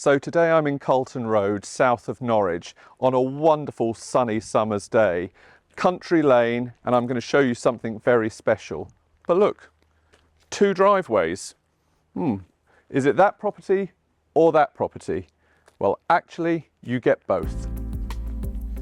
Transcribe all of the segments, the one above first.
So today I'm in Carleton Road, south of Norwich, on a wonderful sunny summer's day. Country lane, and I'm going to show you something very special. But look, two driveways. Is it that property or that property? Well, actually, you get both.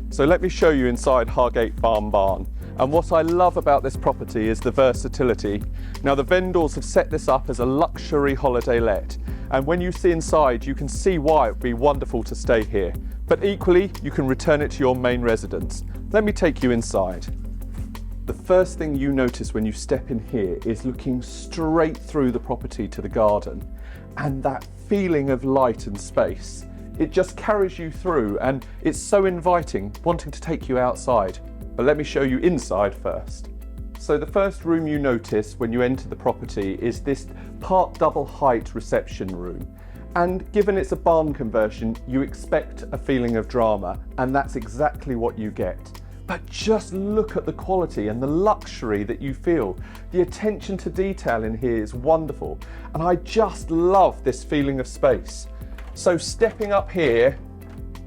So let me show you inside Hargate Farm Barn. And what I love about this property is the versatility. Now, the vendors have set this up as a luxury holiday let. And when you see inside, you can see why it would be wonderful to stay here. But equally, you can return it to your main residence. Let me take you inside. The first thing you notice when you step in here is looking straight through the property to the garden. And that feeling of light and space. It just carries you through, and it's so inviting, wanting to take you outside. But let me show you inside first. So the first room you notice when you enter the property is this part double height reception room. And given it's a barn conversion, you expect a feeling of drama, and that's exactly what you get. But just look at the quality and the luxury that you feel. The attention to detail in here is wonderful, and I just love this feeling of space. So stepping up here,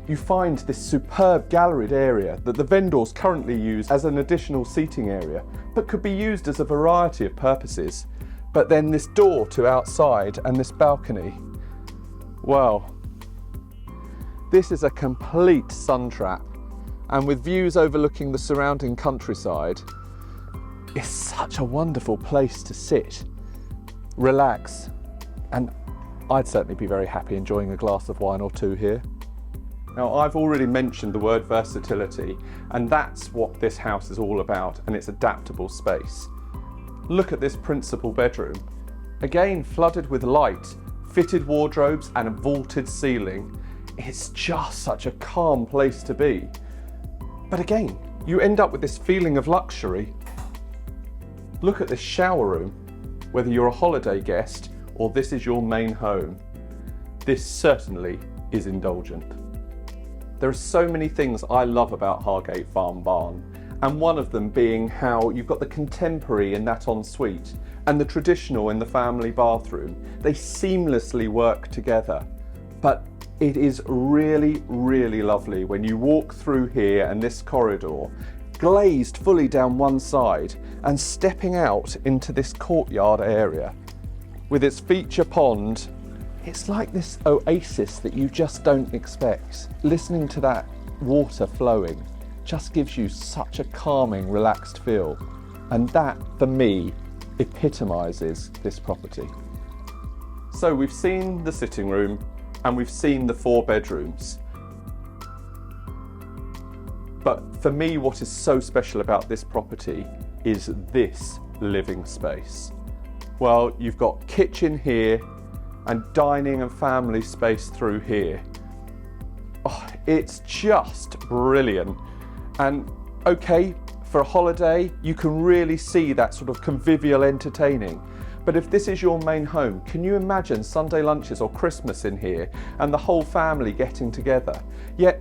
you find this superb galleried area that the vendors currently use as an additional seating area, but could be used as a variety of purposes. But then this door to outside and this balcony, well, this is a complete sun trap. And with views overlooking the surrounding countryside, it's such a wonderful place to sit, relax, and I'd certainly be very happy enjoying a glass of wine or two here. Now, I've already mentioned the word versatility, and that's what this house is all about, and it's adaptable space. Look at this principal bedroom. Again, flooded with light, fitted wardrobes and a vaulted ceiling. It's just such a calm place to be. But again, you end up with this feeling of luxury. Look at this shower room. Whether you're a holiday guest or this is your main home, this certainly is indulgent. There are so many things I love about Hargate Farm Barn, and one of them being how you've got the contemporary in that ensuite and the traditional in the family bathroom. They seamlessly work together, but it is really, really lovely when you walk through here and this corridor, glazed fully down one side and stepping out into this courtyard area. With its feature pond, it's like this oasis that you just don't expect. Listening to that water flowing just gives you such a calming, relaxed feel. And that, for me, epitomises this property. So we've seen the sitting room and we've seen the 4 bedrooms. But for me, what is so special about this property is this living space. Well, you've got kitchen here and dining and family space through here. Oh, it's just brilliant. And okay, for a holiday, you can really see that sort of convivial entertaining. But if this is your main home, can you imagine Sunday lunches or Christmas in here and the whole family getting together? Yet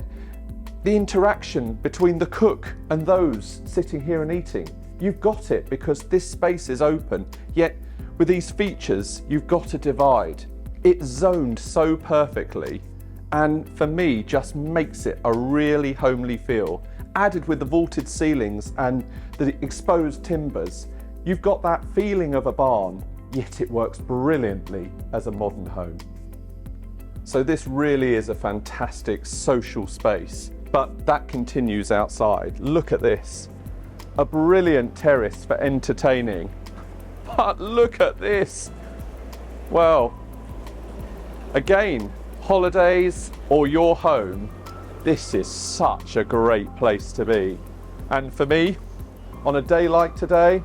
the interaction between the cook and those sitting here and eating, you've got it because this space is open. Yet with these features, you've got a divide. It's zoned so perfectly, and for me, just makes it a really homely feel. Added with the vaulted ceilings and the exposed timbers, you've got that feeling of a barn, yet it works brilliantly as a modern home. So this really is a fantastic social space, but that continues outside. Look at this. A brilliant terrace for entertaining. But look at this. Well, again, holidays or your home, this is such a great place to be. And for me, on a day like today,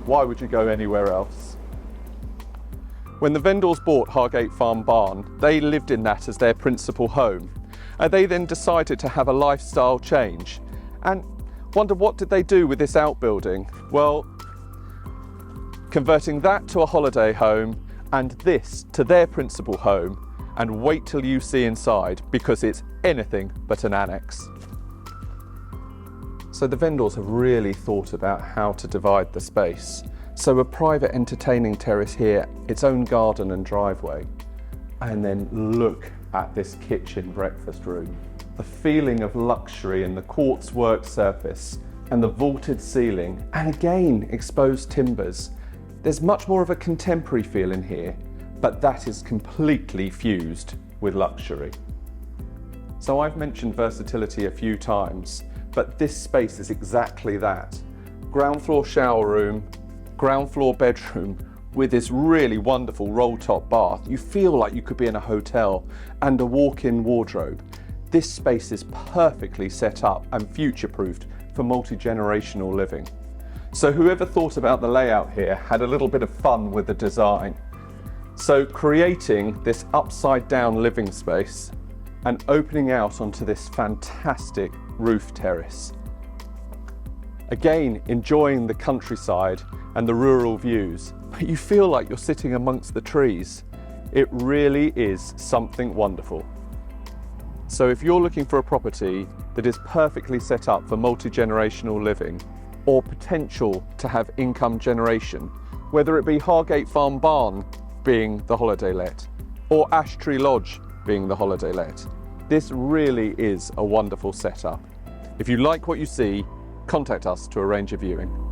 why would you go anywhere else? When the vendors bought Hargate Farm Barn, they lived in that as their principal home. And they then decided to have a lifestyle change. And wonder, what did they do with this outbuilding? Well, converting that to a holiday home and this to their principal home, and wait till you see inside because it's anything but an annex. So the vendors have really thought about how to divide the space. So a private entertaining terrace here, its own garden and driveway, and then look at this kitchen breakfast room. The feeling of luxury in the quartz work surface and the vaulted ceiling, and again exposed timbers. There's much more of a contemporary feel in here, but that is completely fused with luxury. So I've mentioned versatility a few times, but this space is exactly that. Ground floor shower room, ground floor bedroom, with this really wonderful roll top bath. You feel like you could be in a hotel, and a walk-in wardrobe. This space is perfectly set up and future-proofed for multi-generational living. So whoever thought about the layout here had a little bit of fun with the design. So creating this upside down living space and opening out onto this fantastic roof terrace. Again, enjoying the countryside and the rural views, but you feel like you're sitting amongst the trees. It really is something wonderful. So if you're looking for a property that is perfectly set up for multi-generational living, or potential to have income generation, whether it be Hargate Farm Barn being the holiday let, or Ash Tree Lodge being the holiday let, this really is a wonderful setup. If you like what you see, contact us to arrange a viewing.